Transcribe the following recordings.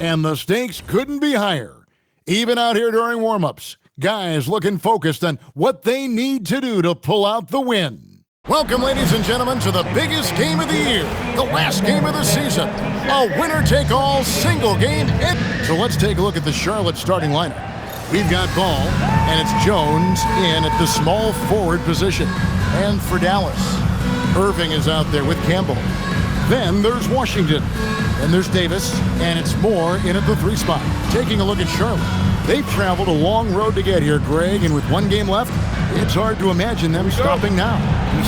And the stakes couldn't be higher. Even out here during warm-ups, guys looking focused on what they need to do to pull out the win. Welcome, ladies and gentlemen, to the biggest game of the year, the last game of the season, a winner-take-all single game. So let's take a look at the Charlotte starting lineup. We've got Ball, and it's Jones in at the small forward position. And for Dallas, Irving is out there with Campbell. Then there's Washington. Then there's Davis, and it's Moore in at the 3 spot. Taking a look at Charlotte. They've traveled a long road to get here, Greg, and with 1 game left, it's hard to imagine them stopping now.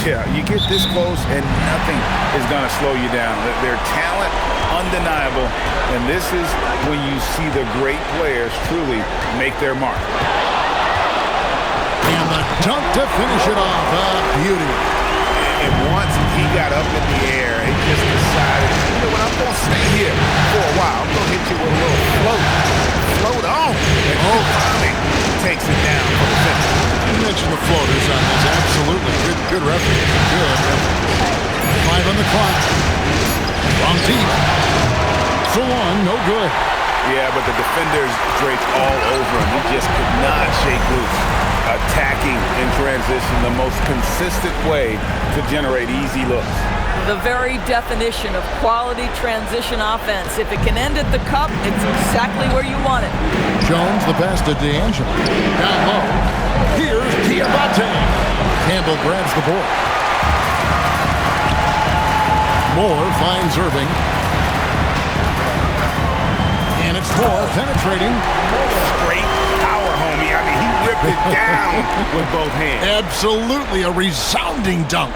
Yeah, you get this close and nothing is going to slow you down. Their talent, undeniable, and this is when you see the great players truly make their mark. And the dunk to finish it off. A beauty. And once he got up in the air, he just decided, you know what, I'm going to stay here for a while. I'm going to hit you with a little float. Float on. And finally takes it down for the finish. You mentioned the floaters on this. Absolutely. Good reference. Good reference. 5 on the clock. Wrong deep. For 1, no good. Yeah, but the defenders draped all over him. He just could not shake loose. Attacking in transition, the most consistent way to generate easy looks. The very definition of quality transition offense. If it can end at the cup, it's exactly where you want it. Jones, the pass to D'Angelo. Down low. Here's Diabate. Campbell grabs the board. Moore finds Irving. And it's Moore penetrating. Straight power, homie. I mean, he ripped it down with both hands. Absolutely a resounding dunk.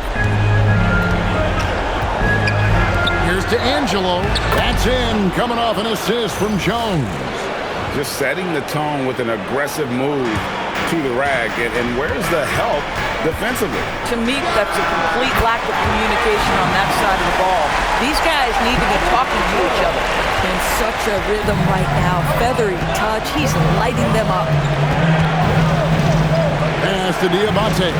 Here's D'Angelo. That's in, coming off an assist from Jones. Just setting the tone with an aggressive move to the rack. And where's the help defensively? To me, that's a complete lack of communication on that side of the ball. These guys need to be talking to each other. In such a rhythm right now. Feathery touch. He's lighting them up. Pass to Diabate.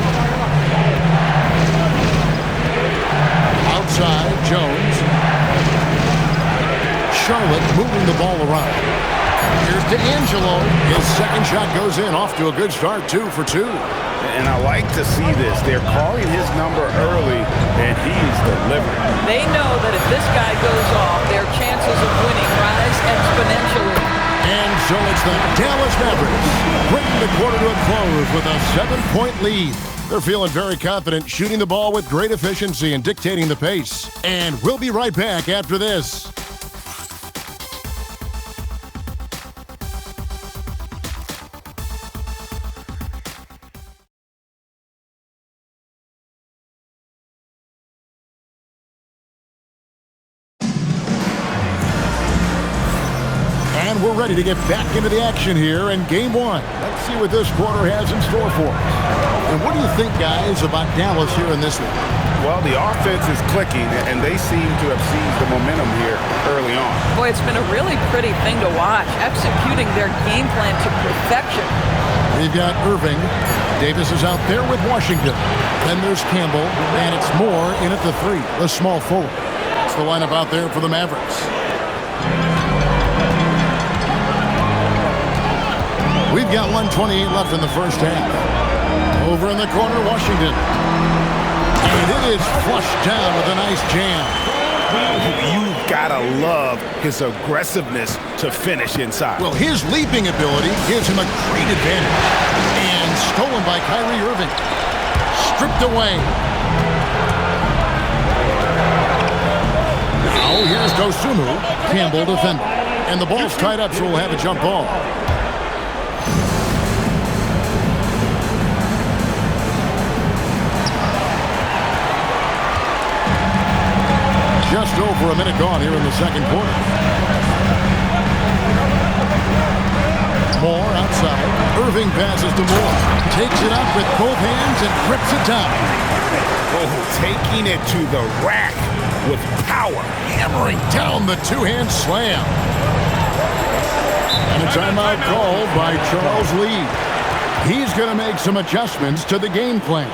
Outside, Jones. Charlotte moving the ball around. Here's D'Angelo. His second shot goes in. Off to a good start, 2 for 2. And I like to see this. They're calling his number early, and he's delivering. They know that if this guy goes off, their chances of winning rise exponentially. And so it's the Dallas Mavericks bringing the quarter to a close with a 7-point lead. They're feeling very confident, shooting the ball with great efficiency and dictating the pace. And we'll be right back after this. And we're ready to get back into the action here in Game 1. Let's see what this quarter has in store for us. And what do you think, guys, about Dallas here in this one? Well, the offense is clicking, and they seem to have seized the momentum here early on. Boy, it's been a really pretty thing to watch, executing their game plan to perfection. We've got Irving. Davis is out there with Washington. Then there's Campbell, and it's Moore in at the 3, the small forward. It's the lineup out there for the Mavericks. We've got 1:28 left in the first half. Over in the corner, Washington. And it is flushed down with a nice jam. You've got to love his aggressiveness to finish inside. Well, his leaping ability gives him a great advantage. And stolen by Kyrie Irving. Stripped away. Now here's Dosunmu. Campbell defending. And the ball's tied up, so we'll have a jump ball. Just over a minute gone here in the second quarter. Moore outside. Irving passes to Moore. Takes it up with both hands and grips it down. Oh, taking it to the rack with power. Hammering down the two-hand slam. And a timeout called by Charles Lee. He's going to make some adjustments to the game plan.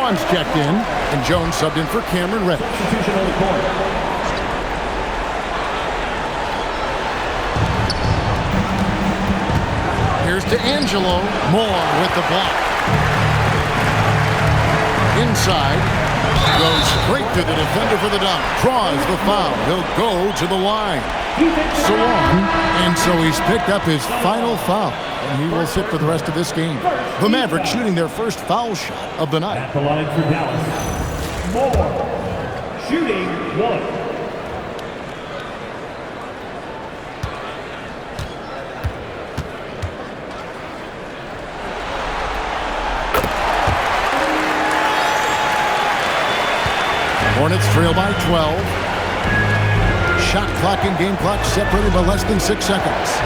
Vaughn's checked in, and Jones subbed in for Cameron Reddish. Substitution on the court. Here's to Angelo. Moore with the block. Inside. Goes straight to the defender for the dunk. Draws the foul. He'll go to the line. So long. And so he's picked up his final foul. And he will sit for the rest of this game. The Mavericks shooting their first foul shot of the night. At the line for Dallas. Moore. Shooting 1. Hornets trail by 12. Shot clock and game clock separated by less than 6 seconds.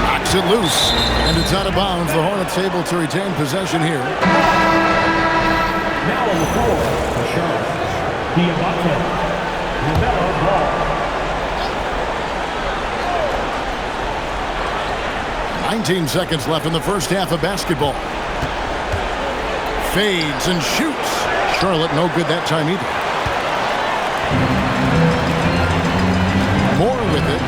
Knocks it loose, and it's out of bounds. The Hornets able to retain possession here. Now on the floor for Charlotte. Diabate. LaMelo Ball. 19 seconds left in the first half of basketball. Fades and shoots. Charlotte no good that time either. Moore with it.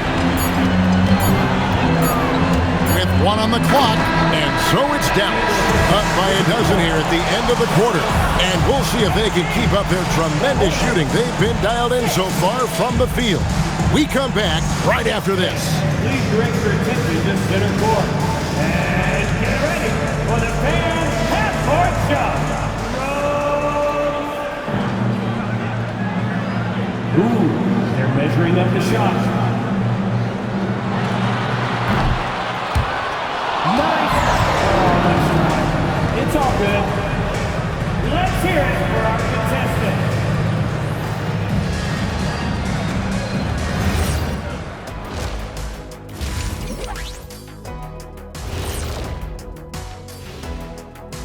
With 1 on the clock, and so it's Dallas. Up by a dozen here at the end of the quarter. And we'll see if they can keep up their tremendous shooting. They've been dialed in so far from the field. We come back right after this. Please direct your attention to center court. And get ready for the fan half-court shot. Ooh, they're measuring up the shot. Nice. Oh, that's right. It's all good. Let's hear it for our contestant.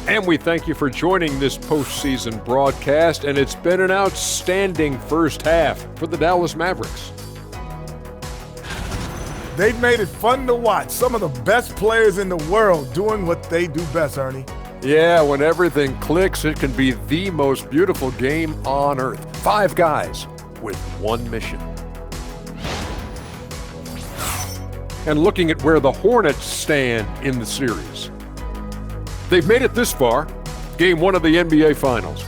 And we thank you for joining this postseason broadcast, and it's been an outstanding first half for the Dallas Mavericks. They've made it fun to watch. Some of the best players in the world doing what they do best, Ernie. Yeah, when everything clicks, it can be the most beautiful game on earth. 5 guys with one mission. And looking at where the Hornets stand in the series. They've made it this far, Game 1 of the NBA Finals.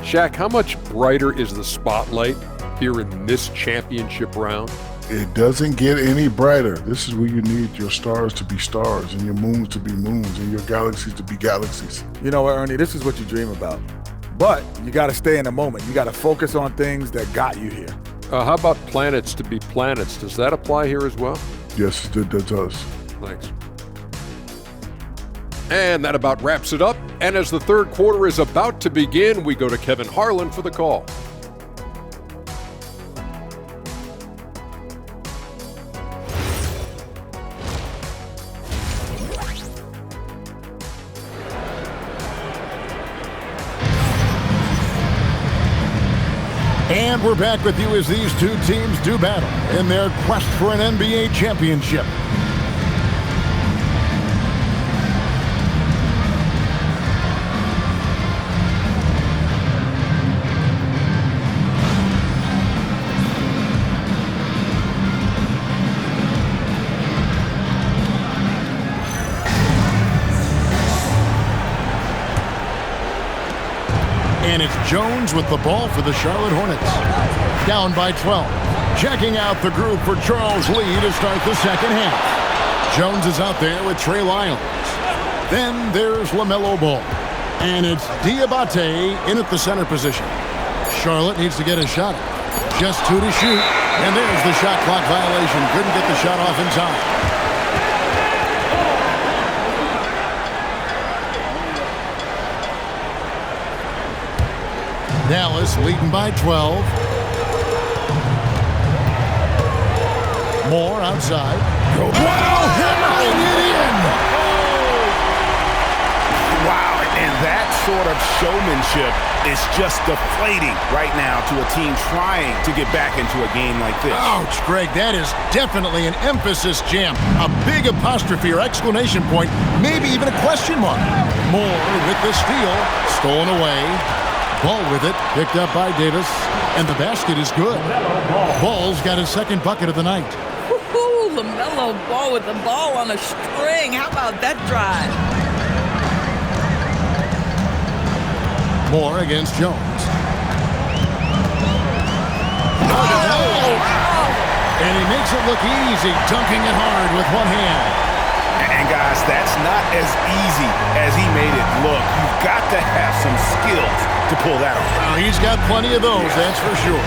Shaq, how much brighter is the spotlight here in this championship round? It doesn't get any brighter. This is where you need your stars to be stars and your moons to be moons and your galaxies to be galaxies. You know what, Ernie? This is what you dream about. But you got to stay in the moment. You got to focus on things that got you here. How about planets to be planets? Does that apply here as well? Yes, it does. Thanks. And that about wraps it up. And as the third quarter is about to begin, we go to Kevin Harlan for the call. And we're back with you as these two teams do battle in their quest for an NBA championship. And it's Jones with the ball for the Charlotte Hornets. Down by 12. Checking out the group for Charles Lee to start the second half. Jones is out there with Trey Lyles. Then there's LaMelo Ball. And it's Diabate in at the center position. Charlotte needs to get a shot. Just 2 to shoot. And there's the shot clock violation. Couldn't get the shot off in time. Dallas leading by 12. Moore outside. Wow, hammering it in! Wow, and that's sort of showmanship is just deflating right now to a team trying to get back into a game like this. Ouch, Greg, that is definitely an emphasis jam. A big apostrophe or exclamation point, maybe even a question mark. Moore with the steal, stolen away. Ball with it, picked up by Davis, and the basket is good. Ball's got his second bucket of the night. Woohoo! LaMelo Ball with the ball on a string. How about that drive? Moore against Jones. And he makes it look easy, dunking it hard with one hand. And guys, that's not as easy as he made it look. You've got to have some skills to pull that off. Well, he's got plenty of those, that's for sure.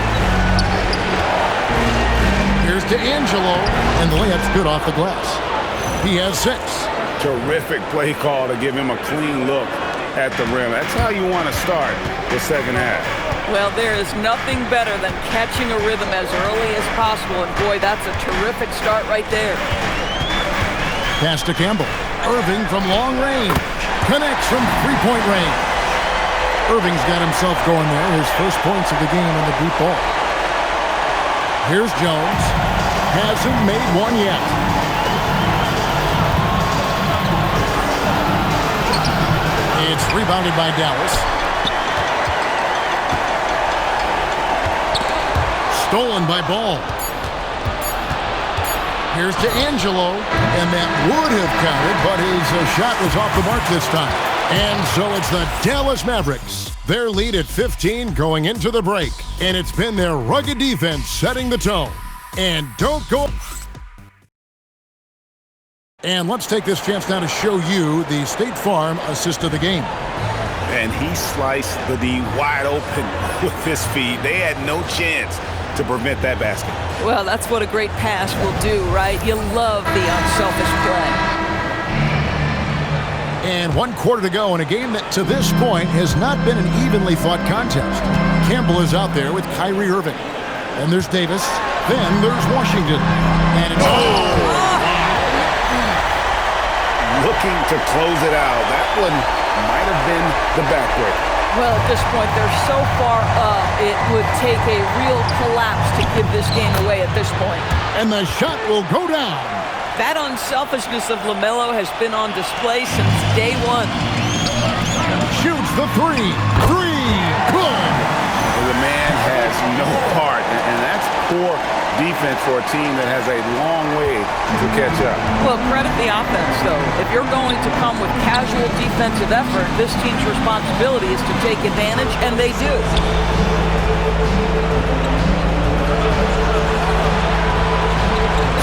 Here's to Angelo, and the layup's good off the glass. He has 6. Terrific play call to give him a clean look at the rim. That's how you want to start the second half. Well, there is nothing better than catching a rhythm as early as possible, and boy, that's a terrific start right there. Pass to Campbell. Irving from long range. Connects from three-point range. Irving's got himself going there. His first points of the game on the deep ball. Here's Jones. Hasn't made one yet. It's rebounded by Dallas. Stolen by Ball. Here's to Angelo, and that would have counted, but his shot was off the mark this time. And so it's the Dallas Mavericks. Their lead at 15 going into the break, and it's been their rugged defense setting the tone. And don't go... And let's take this chance now to show you the State Farm assist of the game. And he sliced the D wide open with his feet. They had no chance to prevent that basket. Well, that's what a great pass will do, right? You love the unselfish play. And 1 quarter to go in a game that to this point has not been an evenly fought contest. Campbell is out there with Kyrie Irving. And there's Davis. Then there's Washington. And it's looking to close it out. That one might have been the backbreaker. Well, at this point, they're so far up, it would take a real collapse to give this game away at this point. And the shot will go down. That unselfishness of LaMelo has been on display since day one. Shoots the 3. 3. Good. The man has no heart, and that's poor defense for a team that has a long way to catch up. Well, credit the offense, though. If you're going to come with casual defensive effort, this team's responsibility is to take advantage, and they do.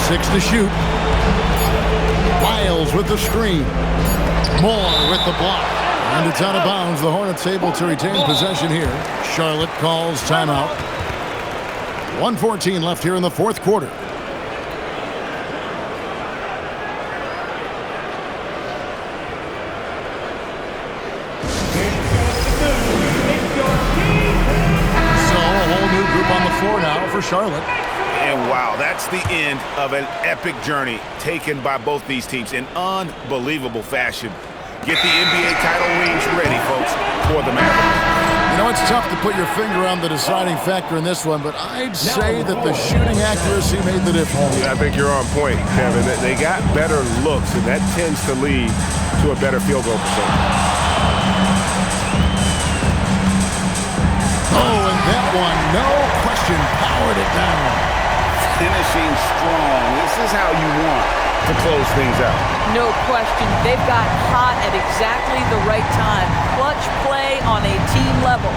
6 to shoot. Lyles with the screen. Moore with the block. And it's out of bounds. The Hornets able to retain possession here. Charlotte calls timeout. 1:14 left here in the fourth quarter. So a whole new group on the floor now for Charlotte. And wow, that's the end of an epic journey taken by both these teams in unbelievable fashion. Get the NBA title rings ready, folks, for the Mavericks. You know, it's tough to put your finger on the deciding factor in this one, but I'd say that the shooting accuracy made the difference. I think you're on point, Kevin. They got better looks, and that tends to lead to a better field goal percentage. Oh, and that one, no question, powered it down. Finishing strong. This is how you want to close things out. No question. They've got hot at exactly the right time. Clutch play on a team level.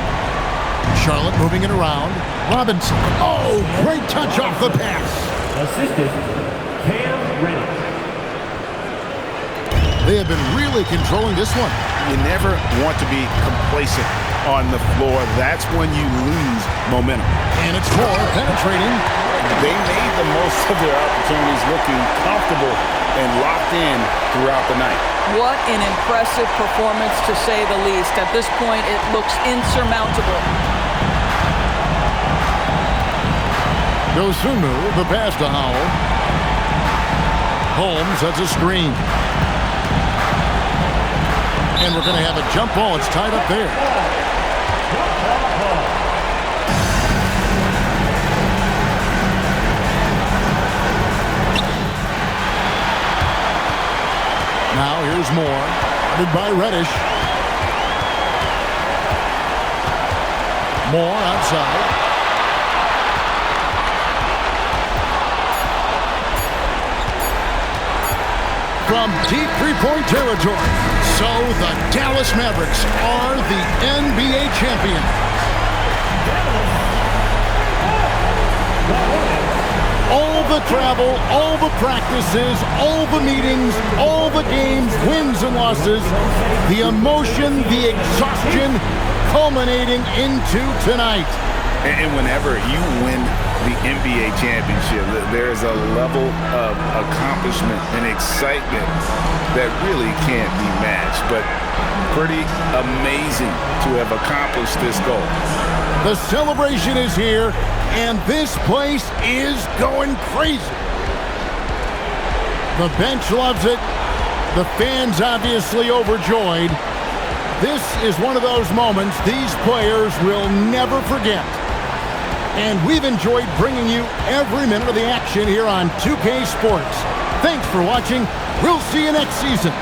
Charlotte moving it around. Robinson. Oh, great touch off the pass. Assistant, Cam Reddish. They have been really controlling this one. You never want to be complacent on the floor. That's when you lose momentum. And it's Moore penetrating. They made the most of their opportunities, looking comfortable and locked in throughout the night. What an impressive performance, to say the least. At this point, it looks insurmountable. Dosunmu, the pass to Howell. Holmes, that's a screen. And we're going to have a jump ball. It's tied up there. Now here's Moore, guarded by Reddish. Moore outside. From deep three-point territory. So the Dallas Mavericks are the NBA champions. All the travel, all the practices, all the meetings, all the games, wins and losses, the emotion, the exhaustion, culminating into tonight. And whenever you win the NBA championship, there's a level of accomplishment and excitement that really can't be matched. But pretty amazing to have accomplished this goal. The celebration is here, and this place is going crazy. The bench loves it. The fans obviously overjoyed. This is one of those moments these players will never forget. And we've enjoyed bringing you every minute of the action here on 2K Sports. Thanks for watching. We'll see you next season.